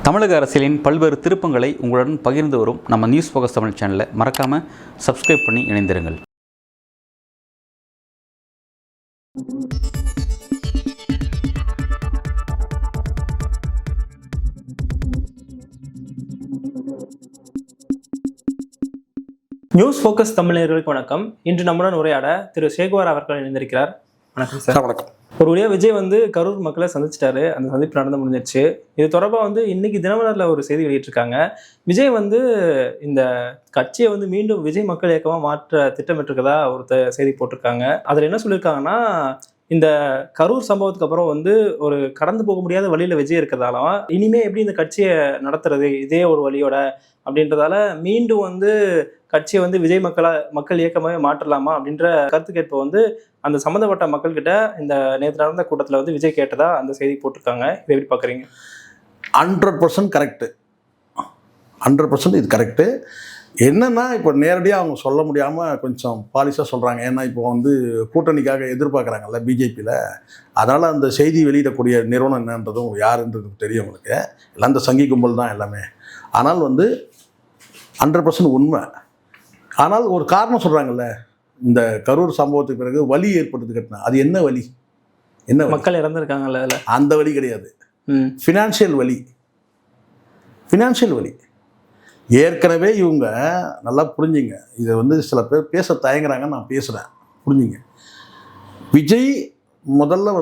தமிழக அரசியலின் பல்வேறு திருப்பங்களை உங்களுடன் பகிர்ந்து வரும் நம்ம நியூஸ் ஃபோக்கஸ் தமிழ் சேனலை மறக்காமல் சப்ஸ்கிரைப் பண்ணி இணைந்திருங்கள். நியூஸ் ஃபோக்கஸ் தமிழர்களுக்கு வணக்கம். இன்று நம்முடன் உரையாட திரு சேகுவார் அவர்கள் இணைந்திருக்கிறார். வணக்கம் சார். வணக்கம். ஒரு வழியாக விஜய் கரூர் மக்களை சந்திச்சிட்டாரு. அந்த சந்திப்பு நடந்து முடிஞ்சிருச்சு. இது தொடர்பாக இன்னைக்கு தினமலரில் ஒரு செய்தி வெளியிட்டிருக்காங்க. விஜய் இந்த கட்சியை மீண்டும் விஜய் மக்கள் இயக்கமாக மாற்ற திட்டமிட்டிருக்கதா ஒரு செய்தி போட்டிருக்காங்க. அதில் என்ன சொல்லியிருக்காங்கன்னா, இந்த கரூர் சம்பவத்துக்கு அப்புறம் ஒரு கடந்து போக முடியாத வழியில விஜய் இருக்கிறதாலும் இனிமே எப்படி இந்த கட்சியை நடத்துறது இதே ஒரு வழியோட அப்படின்றதால மீண்டும் கட்சியை விஜய் மக்கள் இயக்கமாகவே மாற்றலாமா அப்படின்ற கருத்து கேட்ப அந்த சம்மந்தப்பட்ட மக்கள்கிட்ட இந்த நேற்று நடந்த கூட்டத்தில் விஜய் கேட்டதா அந்த செய்தி போட்டிருக்காங்க. இதை எப்படி பார்க்குறீங்க? 100% கரெக்டு. 100% இது கரெக்டு. என்னென்னா, இப்போ நேரடியாக அவங்க சொல்ல முடியாமல் கொஞ்சம் பாலிஷாக சொல்கிறாங்க. ஏன்னா இப்போ கூட்டணிக்காக எதிர்பார்க்குறாங்கல்ல பிஜேபியில். அதனால் அந்த செய்தி வெளியிடக்கூடிய நிறுவனம் என்னன்றதும் யாருன்றது தெரியும் உங்களுக்கு. எல்லாம் இந்த சங்கி கும்பல் தான் எல்லாமே. ஆனால் 100% உண்மை. ஆனால் ஒரு காரணம் சொல்கிறாங்கல்ல, இந்த கரூர் சம்பவத்துக்கு பிறகு வலி ஏற்படுத்தி கட்டினா அது என்ன வலி? என்ன மக்கள் இறந்துருக்காங்கல்ல, அதில் அந்த வலி கிடையாது. ஃபினான்ஷியல் வலி. ஃபினான்ஷியல் வலி. ஏற்கனவே இவங்க நல்லா புரிஞ்சுங்க. இதை சில பேர் பேச தயங்குறாங்க, நான் பேசுகிறேன், புரிஞ்சுங்க. விஜய் முதல்ல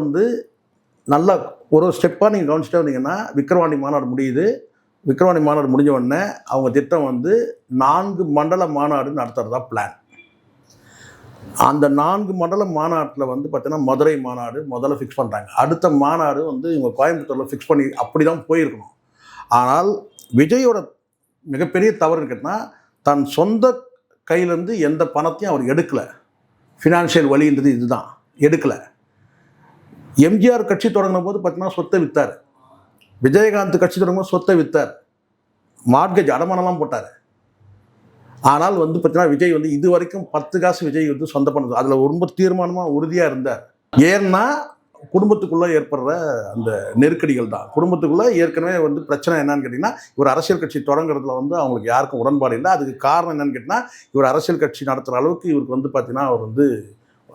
நல்லா ஒரு ஸ்டெப்பாக நீங்கள் கவனிச்சுட்டே வந்தீங்கன்னா, விக்கிரவாண்டி மாநாடு முடியுது. விக்கிரவாண்டி மாநாடு முடிஞ்ச உடனே அவங்க திட்டம் 4 மண்டல மாநாடு நடத்துகிறதா பிளான். அந்த 4 மண்டல மாநாட்டில் பார்த்தீங்கன்னா மதுரை மாநாடு முதல்ல ஃபிக்ஸ் பண்ணுறாங்க. அடுத்த மாநாடு இவங்க கோயம்புத்தூரில் ஃபிக்ஸ் பண்ணி அப்படி தான் போயிருக்கணும். ஆனால் விஜயோட மிகப்பெரிய தவறுன்னு கேட்டால், தன் சொந்த கையிலேருந்து எந்த பணத்தையும் அவர் எடுக்கலை. ஃபினான்ஷியல் வழின்றது இதுதான், எடுக்கலை. எம்ஜிஆர் கட்சி தொடங்கின போது பார்த்தீங்கன்னா சொத்தை விற்றார். விஜயகாந்த் கட்சி தொடங்கும்போது சொத்தை விற்றார். மார்கேஜ் அடமானலாம் போட்டார். ஆனால் பார்த்தீங்கன்னா விஜய் இது வரைக்கும் 10 காசு விஜய் சொந்த பண்ணது. அதில் ரொம்ப தீர்மானமாக உறுதியாக இருந்தார். ஏன்னா குடும்பத்துக்குள்ளே ஏற்படுற அந்த நெருக்கடிகள் தான். குடும்பத்துக்குள்ளே ஏற்கனவே பிரச்சனை என்னன்னு கேட்டிங்கன்னா, இவர் அரசியல் கட்சி தொடங்குறதுல அவங்களுக்கு யாருக்கும் உடன்பாடு இல்லை. அதுக்கு காரணம் என்னன்னு கேட்டிங்கன்னா, இவர் அரசியல் கட்சி நடத்துகிற அளவுக்கு இவருக்கு பார்த்தீங்கன்னா அவர்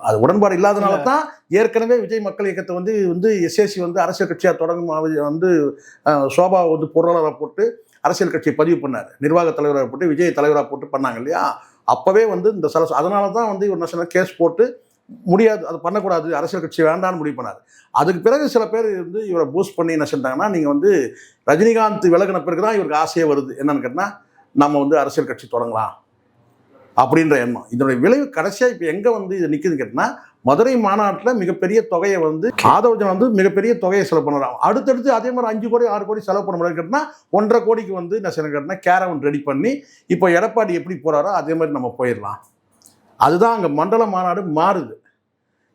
அது உடன்பாடு இல்லாதனால தான் ஏற்கனவே விஜய் மக்கள் இயக்கத்தை எஸ்ஏசி அரசியல் கட்சியாக தொடங்கும் சோபா பொருளாளராக போட்டு அரசியல் கட்சியை பதிவு பண்ணார். நிர்வாக தலைவராக போட்டு விஜய் தலைவராக போட்டு பண்ணாங்க இல்லையா? அப்போவே இந்த அதனால தான் இவர் நேஷனல் கேஸ் போட்டு முடியாது, அது பண்ணக்கூடாது, அரசியல் கட்சி வேண்டான்னு முடிவு பண்ணார். அதுக்கு பிறகு சில பேர் இவரை பூஸ்ட் பண்ணி என்ன செஞ்சாங்கன்னா, நீங்கள் ரஜினிகாந்த் விலகின பிறகு தான் இவருக்கு ஆசையே வருது. என்னன்னு கேட்டால், நம்ம அரசியல் கட்சி தொடங்கலாம் அப்படின்ற எண்ணம். இதனுடைய விளைவு கடைசியாக இப்போ எங்கே இது நிற்குதுன்னு கேட்டால், மதுரை மாநாட்டில் மிகப்பெரிய தொகையை ஆதவஜன் மிகப்பெரிய தொகையை செலவு பண்ணுறாங்க. அடுத்தடுத்து அதே மாதிரி 5 கோடி 6 கோடி செலவு பண்ண முடியாது கேட்டால், 1.5 கோடிக்கு என்ன செய்யணும் கேட்டால் கேரவன் ரெடி பண்ணி இப்போ எடப்பாடி எப்படி போகிறாரோ அதே மாதிரி நம்ம போயிடலாம். அதுதான் அங்கே மண்டல மாநாடு மாறுது.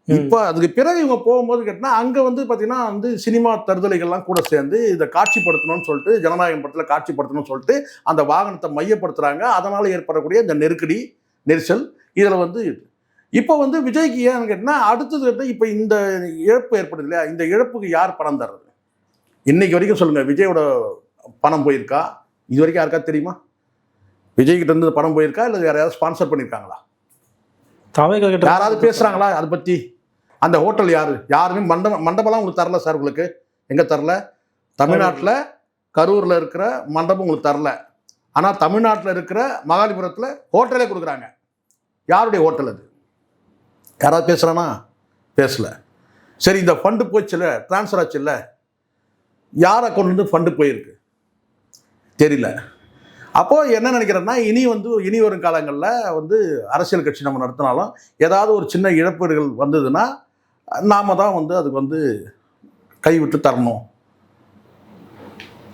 இப்போ அதுக்கு பிறகு இவங்க போகும்போது கேட்டால், அங்கே பார்த்தீங்கன்னா சினிமா தருதலைகள்லாம் கூட சேர்ந்து இதை காட்சிப்படுத்தணும்னு சொல்லிட்டு, ஜனநாயகம் படத்தில் காட்சிப்படுத்தணும்னு சொல்லிட்டு அந்த வாகனத்தை மையப்படுத்துகிறாங்க. அதனால் ஏற்படக்கூடிய இந்த நெருக்கடி நெரிசல் இதில் இப்போ விஜய்க்கு ஏன்னு கேட்டால், அடுத்தது இப்போ இந்த இழப்பு ஏற்படுது இல்லையா? இந்த இழப்புக்கு யார் பணம் தர்றது? இன்னைக்கு வரைக்கும் சொல்லுங்கள், விஜயோட பணம் போயிருக்கா? இது வரைக்கும் யாருக்கா தெரியுமா? விஜய்கிட்ட இருந்து பணம் போயிருக்கா, இல்லை யாரையாவது ஸ்பான்சர் பண்ணியிருக்காங்களா? யாராவது பேசுகிறாங்களா அதை பற்றி? அந்த ஹோட்டல் யாருமே மண்டபம்லாம் உங்களுக்கு தரல சார். உங்களுக்கு எங்கே தரல? தமிழ்நாட்டில் கரூரில் இருக்கிற மண்டபம் உங்களுக்கு தரல. ஆனால் தமிழ்நாட்டில் இருக்கிற மகாலிபுரத்தில் ஹோட்டலே கொடுக்குறாங்க. யாருடைய ஹோட்டல் அது? யாராவது பேசுகிறானா? பேசல. சரி, இந்த ஃபண்டு போச்சுல்ல, ட்ரான்ஸ்ஃபர் ஆச்சு இல்லை, யார் அக்கௌண்ட்லேருந்து ஃபண்டு போயிருக்கு தெரியல. அப்போது என்ன நினைக்கிறேன்னா, இனி வரும் காலங்களில் அரசியல் கட்சி நம்ம நடத்தினாலும் ஏதாவது ஒரு சின்ன இழப்பீடுகள் வந்ததுன்னா நாம் தான் அதுக்கு கைவிட்டு தரணும்.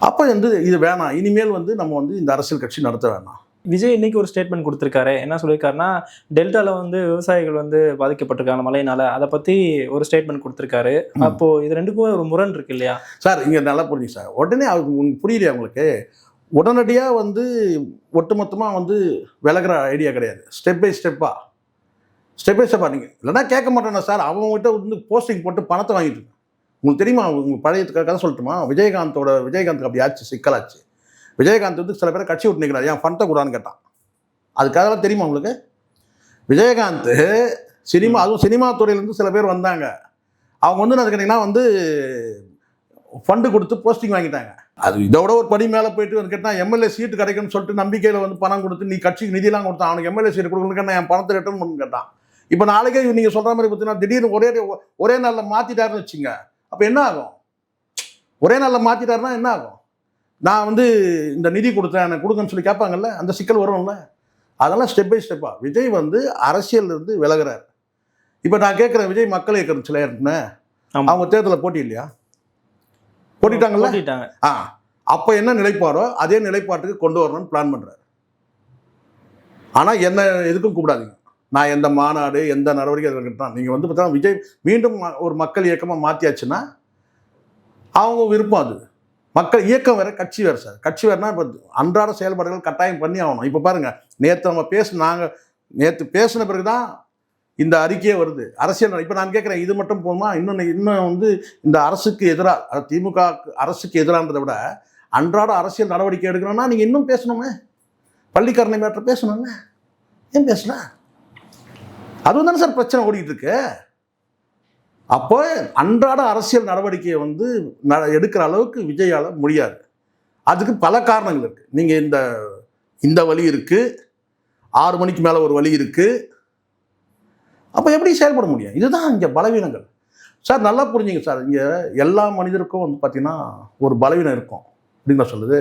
அப்போ இது வேணாம், இனிமேல் நம்ம இந்த அரசியல் கட்சி நடத்த வேணாம். விஜய் இன்னைக்கு ஒரு ஸ்டேட்மெண்ட் கொடுத்துருக்காரு. என்ன சொல்லியிருக்காருன்னா, டெல்டாவில் விவசாயிகள் பாதிக்கப்பட்டிருக்காங்க மழையினால. அதை பற்றி ஒரு ஸ்டேட்மெண்ட் கொடுத்துருக்காரு. அப்போது இது ரெண்டுக்கும் ஒரு முரண் இருக்கு இல்லையா சார்? இங்கே நல்லா புரிஞ்சுங்க சார். உடனே உங்களுக்கு புரியலையா? உங்களுக்கு உடனடியாக ஒட்டுமொத்தமாக விலகிற ஐடியா கிடையாது. ஸ்டெப் பை ஸ்டெப்பாக நீங்கள் இல்லைன்னா கேட்க மாட்டேன்னா சார், அவங்ககிட்ட போஸ்டிங் போட்டு பணத்தை வாங்கிட்டு இருக்கேன். உங்களுக்கு தெரியுமா, உங்களுக்கு பழைய கதை சொல்லட்டுமா? விஜயகாந்த் அப்படி ஆச்சு, சிக்கலாச்சு. விஜயகாந்த் வந்து சில பேரை கட்சி விட்டு நிற்கிறார், ஏன் பணத்தை கூடான்னு கேட்டான். அதுக்காகலாம் தெரியுமா உங்களுக்கு? விஜயகாந்த் அதுவும் சினிமா துறையிலேருந்து சில பேர் வந்தாங்க. அவங்க வந்து என்ன கேட்டிங்கன்னா வந்து ஃபண்டு கொடுத்து போஸ்டிங் வாங்கிட்டாங்க. அது இதோட ஒரு படி மேலே போயிட்டு வந்து கேட்டால் எம்எல்ஏ சீட்டு கிடைக்குன்னு சொல்லிட்டு நம்பிக்கையில் வந்து பணம் கொடுத்து நீ கட்சிக்கு நிதியெல்லாம் கொடுத்தான், அவனுக்கு எம்எல்ஏ சீட்டு கொடுக்கணும்னு கேட்டால் என் பணத்தை ரிட்டர்ன் பண்ணு கேட்டான். இப்போ நாளைக்கே நீங்கள் சொல்கிற மாதிரி பார்த்தீங்கன்னா திடீர்னு ஒரே நாளில் மாற்றிட்டாருன்னு வச்சுங்க, அப்போ என்ன ஆகும்? ஒரே நாளில் மாற்றிட்டாருன்னா என்ன ஆகும்? நான் வந்து இந்த நிதி கொடுத்தேன் எனக்கு கொடுங்கன்னு சொல்லி கேட்பாங்கல்ல, அந்த சிக்கல் வரும்ல. அதெல்லாம் ஸ்டெப் பை ஸ்டெப்பாக விஜய் வந்து அரசியலிருந்து விலகிறார். இப்போ நான் கேட்குறேன், விஜய் மக்கள் இயக்கம் சில இருக்குன்னு அவங்க தேர்தலில் போட்டி இல்லையா? போட்டிட்டாங்கல்ல. அப்போ என்ன நிலைப்பாடோ அதே நிலைப்பாட்டுக்கு கொண்டு வரணும்னு பிளான் பண்ணுறாரு. ஆனால் என்ன எதுக்கும் கூப்பிடாதீங்க, நான் எந்த மாநாடு எந்த நடவடிக்கை இருக்கட்டும். நீங்கள் வந்து பார்த்தீங்கன்னா விஜய் மீண்டும் ஒரு மக்கள் இயக்கமாக மாற்றியாச்சுன்னா அவங்க விருப்பம். அது மக்கள் இயக்கம் வேறு, கட்சி வேறு சார். கட்சி வேறுனா இப்போ அன்றாட செயல்பாடுகள் கட்டாயம் பண்ணி ஆகணும். இப்போ பாருங்கள், நேற்று பேசின பிறகு தான் இந்த அறிக்கையே வருது. அரசியல் இப்போ நான் கேட்குறேன், இது மட்டும் போகுமா? இன்னும் வந்து இந்த அரசுக்கு எதிராக, திமுக அரசுக்கு எதிரானதை விட அன்றாட அரசியல் நடவடிக்கை எடுக்கணும்னா நீங்கள் இன்னும் பேசணுமே. பள்ளிக்கரணை மேட்டர் பேசணுமே, ஏன் பேசல? அதுவும் தானே சார் பிரச்சனை ஓடிக்கிட்டு இருக்கு. அப்போ அன்றாட அரசியல் நடவடிக்கையை வந்து எடுக்கிற அளவுக்கு விஜயால் முடியாது. அதுக்கு பல காரணங்கள் இருக்குது. நீங்கள் இந்த வழி இருக்குது, 6 மணிக்கு மேலே ஒரு வழி இருக்குது. அப்போ எப்படி செயல்பட முடியும்? இதுதான் இங்கே பலவீனங்கள் சார். நல்லா புரிஞ்சுங்க சார், இங்கே எல்லா மனிதருக்கும் வந்து பார்த்திங்கன்னா ஒரு பலவீனம் இருக்கும் அப்படின்னு நான் சொல்லுது.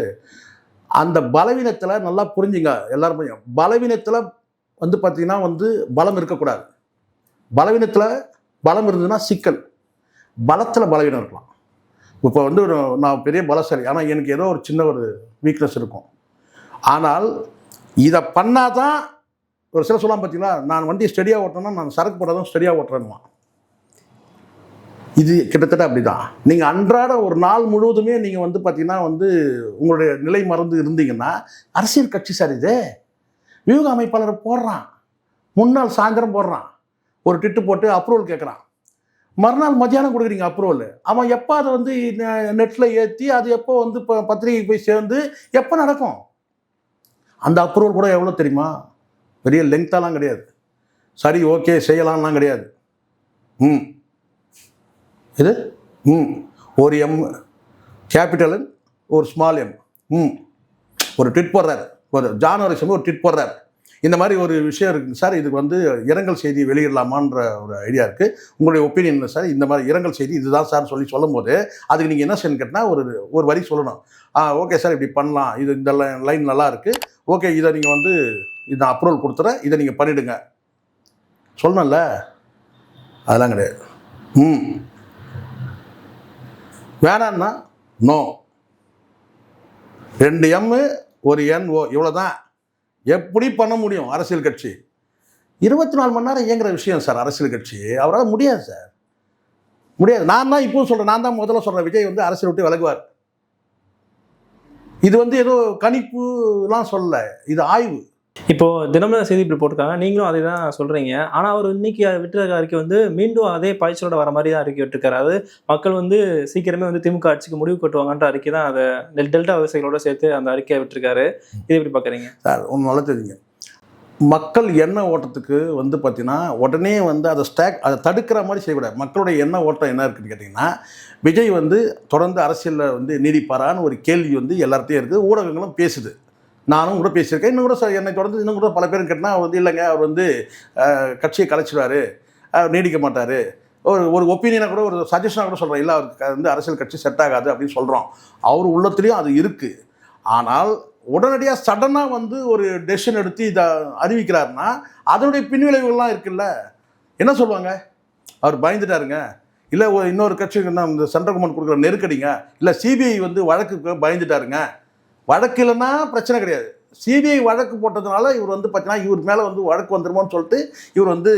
அந்த பலவீனத்தில் நல்லா புரிஞ்சுங்க எல்லாரும். பலவீனத்தில் வந்து பார்த்திங்கன்னா வந்து பலம் இருக்கக்கூடாது. பலவீனத்தில் பலம் இருந்ததுன்னா சிக்கல், பலத்தில் பலவீனம் இருக்கலாம். இப்போ வந்து நான் பெரிய பலசாலி, ஆனால் எனக்கு ஏதோ ஒரு சின்ன ஒரு வீக்னஸ் இருக்கும். ஆனால் இதை பண்ணாதான் ஒரு சில சொல்லலாம் பார்த்தீங்களா, நான் வண்டியை ஸ்டடியாக ஓட்டுறேன்னா நான் சரக்கு போடாதான் ஸ்டடியாக ஓட்டுறேன்னுமா. இது கிட்டத்தட்ட அப்படி தான். நீங்கள் அன்றாட ஒரு நாள் முழுவதுமே நீங்கள் வந்து பார்த்தீங்கன்னா வந்து உங்களுடைய நிலை மறந்து இருந்தீங்கன்னா அரசியல் கட்சி சார் இது. வியூக அமைப்பாளர் போடுறான், முன்னாள் சாயந்தரம் போடுறான், ஒரு டிட்டு போட்டு அப்ரூவல் கேட்குறான், மறுநாள் மத்தியானம் கொடுக்குறீங்க அப்ரூவல். அவன் எப்போ அதை வந்து நெட்டில் ஏற்றி அது எப்போ வந்து இப்போ பத்திரிகை போய் சேர்ந்து எப்போ நடக்கும்? அந்த அப்ரூவல் கூட எவ்வளோ தெரியுமா? பெரிய லெங்க்தாலாம் கிடையாது. சரி ஓகே செய்யலாம்லாம் கிடையாது. இது ஒரு எம் கேபிட்டல், ஒரு ஸ்மால் எம். ஒரு ட்விட் போடுறாரு, ஒரு ஜான்வரி ஒரு ட்விட் போடுறாரு. இந்த மாதிரி ஒரு விஷயம் இருக்குங்க சார், இதுக்கு வந்து இரங்கல் செய்தி வெளியிடலாமான்ற ஒரு ஐடியா இருக்குது, உங்களுடைய ஒப்பீனியன் சார்? இந்த மாதிரி இரங்கல் செய்தி இதுதான் சார் சொல்லும்போது அதுக்கு நீங்கள் என்ன செய்யணும் கேட்டால் ஒரு வரி சொல்லணும். ஓகே சார் இப்படி பண்ணலாம், இது இந்த லைன் நல்லா இருக்குது, ஓகே இதை நீங்கள் வந்து இதை அப்ரூவல் கொடுத்துறேன், இதை நீங்கள் பண்ணிவிடுங்க சொல்லணும்ல. அதெல்லாம் கிடையாது. வேணான்னா நோ, 2 எம் ஒரு NO இவ்வளோதான். எப்படி பண்ண முடியும் அரசியல் கட்சி? 24 மணி நேரம் இயங்குற விஷயம் சார் அரசியல் கட்சி. அவரால் முடியாது சார், முடியாது. நான் தான் இப்பவும் சொல்கிறேன், நான் தான் முதல்ல சொல்கிறேன், விஜய் வந்து அரசியல் விட்டு விலகுவார். இது வந்து ஏதோ கணிப்புலாம் சொல்லலை, இது ஆய்வு. இப்போ தினமலர் செய்தி இப்படி போட்டிருக்காங்க, நீங்களும் அதை தான் சொல்றீங்க. ஆனா அவர் இன்னைக்கு விட்டுருக்க அறிக்கை வந்து மீண்டும் அதே பாய்ச்சலோட வர மாதிரி தான் அறிக்கை விட்டுருக்காரு. அது மக்கள் வந்து சீக்கிரமே வந்து திமுக ஆட்சிக்கு முடிவு கட்டுவாங்கன்ற அறிக்கை தான். அதை டெல்டா விவசாயிகளோட சேர்த்து அந்த அறிக்கையை விட்டுருக்காரு. இதை எப்படி பார்க்குறீங்க சார்? ஒன்று நல்லா தெரியுங்க, மக்கள் எண்ண ஓட்டத்துக்கு வந்து பார்த்தீங்கன்னா உடனே வந்து அதை தடுக்கிற மாதிரி செய்யக்கூடாது. மக்களுடைய எண்ண ஓட்டம் என்ன இருக்குன்னு கேட்டிங்கன்னா, விஜய் வந்து தொடர்ந்து அரசியலில் வந்து நீடிப்பாரான்னு ஒரு கேள்வி வந்து எல்லார்ட்டையும் இருக்குது, ஊடகங்களும் பேசுது. நானும் கூட பேசியிருக்கேன். இன்னும் கூட என்னை தொடர்ந்து இன்னும் கூட பல பேரும் கேட்டால் அவர் வந்து இல்லைங்க, அவர் வந்து கட்சியை கலைச்சிடுவார், நீடிக்க மாட்டார், ஒரு ஒப்பீனியனாக கூட ஒரு சஜஷனாக கூட சொல்கிறேன், இல்லை அவருக்கு வந்து அரசியல் கட்சி செட் ஆகாது அப்படின்னு சொல்கிறோம். அவர் உள்ளத்துலேயும் அது இருக்குது. ஆனால் உடனடியாக சடனாக வந்து ஒரு டெசிஷன் எடுத்து இதை அறிவிக்கிறாருன்னா அதனுடைய பின்விளைவுகள்லாம் இருக்குல்ல. என்ன சொல்லுவாங்க? அவர் பயந்துட்டாருங்க, இல்லை இன்னொரு கட்சிக்கு இந்த சென்ட்ரல் கவர்மெண்ட் கொடுக்குற நெருக்கடிங்க, இல்லை சிபிஐ வந்து வழக்குக்கு பயந்துட்டாருங்க. வழக்கு இல்லைன்னா பிரச்சனை கிடையாது, சிபிஐ வழக்கு போட்டதுனால இவர் வந்து பார்த்தீங்கன்னா இவர் மேலே வந்து வழக்கு வந்துருமோன்னு சொல்லிட்டு இவர் வந்து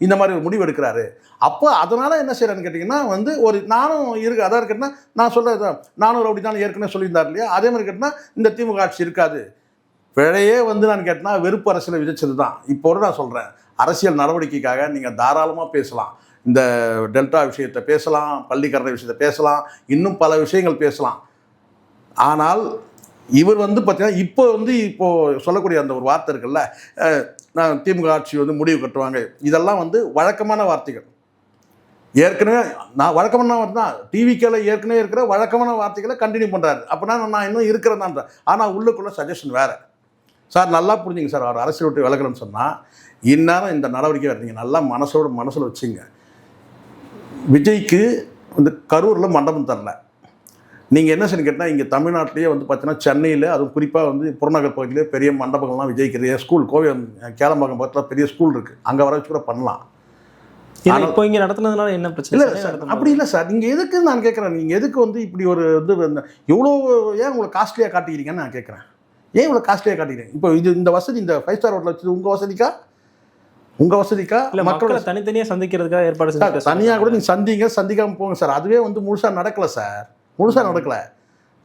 இந்த மாதிரி ஒரு முடிவு எடுக்கிறாரு. அப்போ அதனால் என்ன செய்கிறான்னு கேட்டிங்கன்னா வந்து ஒரு நானும் இருக்குது. அதாவது கேட்டால் நான் சொல்கிறேன், நானும் அப்படி தான் ஏற்கனவே சொல்லியிருந்தார் இல்லையா, அதே மாதிரி கேட்டால் இந்த திமுக ஆட்சி இருக்காது. பிழையே வந்து நான் கேட்டேன்னா வெறுப்பு அரசியலை விதிச்சது தான். இப்போ நான் சொல்கிறேன், அரசியல் நடவடிக்கைக்காக நீங்கள் தாராளமாக பேசலாம். இந்த டெல்டா விஷயத்தை பேசலாம், பள்ளிக்கரணை விஷயத்தை பேசலாம், இன்னும் பல விஷயங்கள் பேசலாம். ஆனால் இவர் வந்து பார்த்தீங்கன்னா இப்போ சொல்லக்கூடிய அந்த ஒரு வார்த்தை இருக்குல்ல, நான் திமுக ஆட்சி வந்து முடிவு கட்டுவாங்க, இதெல்லாம் வந்து வழக்கமான வார்த்தைகள். ஏற்கனவே நான் வழக்கமான தான் டிவிக்கேல ஏற்கனவே இருக்கிற வழக்கமான வார்த்தைகளை கண்டினியூ பண்ணுறாரு. அப்படின்னா நான் இன்னும் இருக்கிறேன். ஆனால் உள்ளுக்குள்ள சஜஷன் வேறு. சார் நல்லா புரிஞ்சுங்க சார், அவர் அரசியல் விட்டு விலகணும்னு சொன்னால் இந்நேரம் இந்த நடவடிக்கை வரீங்க. நல்லா மனசில் வச்சுங்க. விஜய்க்கு வந்து கரூரில் மண்டபம் தரல. நீங்கள் என்ன சொல்லி கேட்டால் இங்கே தமிழ்நாட்டிலேயே வந்து பார்த்தீங்கன்னா சென்னையில், அதுவும் குறிப்பாக வந்து புறநகர் பகுதியிலே பெரிய மண்டபங்கள்லாம் விஜய்க்கு ஸ்கூல் கோவில் கேளம்பாக்கம் பக்கத்தில் பெரிய ஸ்கூல் இருக்குது, அங்கே வர வச்சு கூட பண்ணலாம். இப்போ இங்கே நடத்துனதுனால என்ன பிரச்சனை? இல்லை சார், அப்படி இல்லை சார். நீங்கள் எதுக்கு நான் கேட்குறேன், நீங்கள் எதுக்கு வந்து இப்படி ஒரு இது இவ்வளோ ஏன் உங்களை காஸ்ட்லியாக காட்டிக்கிறீங்கன்னு நான் கேட்குறேன். ஏன் இவ்வளோ காஸ்ட்லியாக காட்டிக்கிறீங்க? இப்போ இந்த வசதி, இந்த 5 ஸ்டார் ஹோட்டல் வச்சு உங்கள் வசதிக்கா இல்லை மக்களை தனித்தனியாக சந்திக்கிறதுக்காக ஏற்பாடு செஞ்சு தனியாக கூட நீங்கள் சந்திக்காமல் போங்க சார். அதுவே வந்து முழுசாக நடக்கலை சார், முழுசாக நடக்கலை.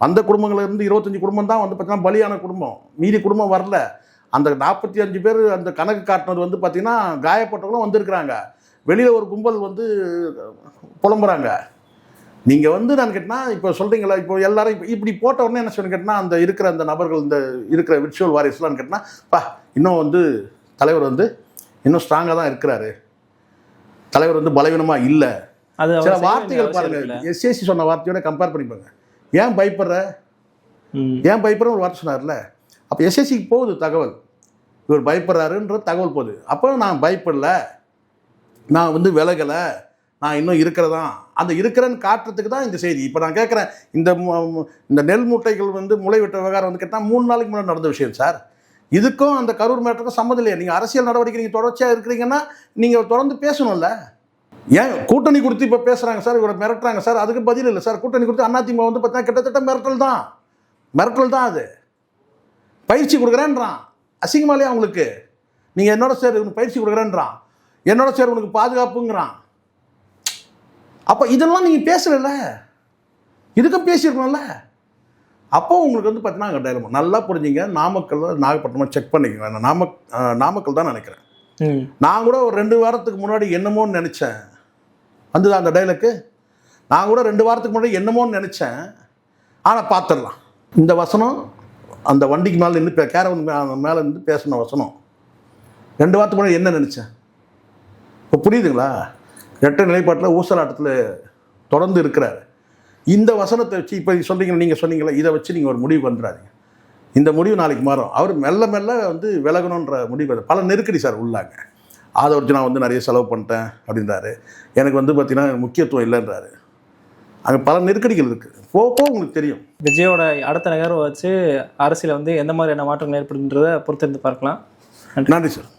அந்த குடும்பங்கள் இருந்து 25 குடும்பம் தான் வந்து பார்த்தீங்கன்னா பலியான குடும்பம், மீதி குடும்பம் வரல. அந்த 45 பேர் அந்த கணக்கு காட்டினது வந்து பார்த்தீங்கன்னா காயப்பட்டவங்களும் வந்திருக்கிறாங்க. வெளியில் ஒரு கும்பல் வந்து புலம்புறாங்க. நீங்கள் வந்து நான் கேட்டால் இப்போ சொல்கிறீங்களா, இப்போ எல்லாரும் இப்போ இப்படி போட்ட உடனே என்ன சொல்லி கேட்டால் அந்த இருக்கிற அந்த நபர்கள், இந்த இருக்கிற விர்ச்சுவல் வாரியர்ஸ்லாம் கேட்டால் இன்னும் வந்து தலைவர் வந்து இன்னும் ஸ்ட்ராங்காக தான் இருக்கிறாரு, தலைவர் வந்து பலவீனமாக இல்லை. சில வார்த்தைகள் பாருங்கள், எஸ்ஏசி சொன்ன வார்த்தையோட கம்பேர் பண்ணிப்பாங்க. ஏன் பயப்படுற ஒரு வார்த்தை சொன்னார்ல, அப்போ எஸ்எஸ்சிக்கு போகுது தகவல், இவர் பயப்படுறாருன்ற தகவல் போகுது. அப்போ நான் பயப்படல, நான் வந்து விலகலை, நான் இன்னும் இருக்கிறதான், அந்த இருக்கிறேன்னு காட்டுறதுக்கு தான் இந்த செய்தி. இப்போ நான் கேட்குறேன், இந்த நெல் மூட்டைகள் வந்து முளைவிட்ட விவகாரம் வந்து கேட்டால் 3 நாளைக்கு முன்னாடி நடந்த விஷயம் சார். இதுக்கும் அந்த கரூர் மேட்டருக்கும் சம்மந்தம் இல்லையா? நீங்கள் அரசியல் நடவடிக்கை நீங்கள் தொடர்ச்சியாக இருக்கிறீங்கன்னா நீங்கள் தொடர்ந்து பேசணும்ல. ஏன் கூட்டணி கொடுத்து இப்போ பேசுகிறாங்க சார், இவரை மிரட்டுறாங்க சார், அதுக்கு பதில் இல்லை சார். கூட்டணி கொடுத்து அதிமுக வந்து பார்த்தீங்கன்னா கிட்டத்தட்ட மிரட்டல் தான் அது. பயிற்சி கொடுக்குறேன்றான், அசிங்கமாலே அவங்களுக்கு. நீங்கள் என்னோட சார் இவனுக்கு பயிற்சி கொடுக்குறேன்றான், என்னோட சார் உனக்கு பாதுகாப்புங்கிறான். அப்போ இதெல்லாம் நீங்கள் பேசல, இதுக்கும் பேசியிருக்கணும்ல. அப்போ உங்களுக்கு வந்து பார்த்தீங்கன்னா டைலமா நல்லா புரிஞ்சுங்க. நாமக்கல் நாகப்பட்டினமாக செக் பண்ணிக்கங்க. நாமக்கல் தான் நினைக்கிறேன். நான் கூட ஒரு 2 வாரத்துக்கு முன்னாடி என்னமோன்னு நினச்சேன், வந்து அந்த டைலாக்கு நான் கூட 2 வாரத்துக்கு முன்னாடி என்னமோன்னு நினச்சேன். ஆனால் பார்த்துடலாம். இந்த வசனம் அந்த வண்டிக்கு மேலே நின்று கேரவன் மேலே இருந்து பேசின வசனம் 2 வாரத்துக்கு முன்னாடி என்ன நினச்சேன் இப்போ புரியுதுங்களா? இரட்டை நிலைப்பாட்டில் ஊசலாட்டத்தில் தொடர்ந்து இருக்கிறார். இந்த வசனத்தை வச்சு இப்போ சொல்கிறீங்க, நீங்கள் சொன்னீங்களா, இதை வச்சு நீங்கள் ஒரு முடிவு பண்ணுறாதீங்க. இந்த முடிவு நாளைக்கு மாறும். அவர் மெல்ல வந்து விலகணுன்ற முடிவு. பல நெருக்கடி சார் உள்ளாங்க. அதை வச்சு நான் வந்து நிறைய செலவு பண்ணிட்டேன் அப்படின்றாரு. எனக்கு வந்து பார்த்தீங்கன்னா முக்கியத்துவம் இல்லைன்றாரு. அங்கே பல நெருக்கடிகள் இருக்குது. போக உங்களுக்கு தெரியும். விஜயோட அடுத்த நகர்வை வச்சு அரசியல் வந்து எந்த மாதிரியான மாற்றங்கள் ஏற்படுன்றதை பொறுத்திருந்து பார்க்கலாம். நன்றி சார்.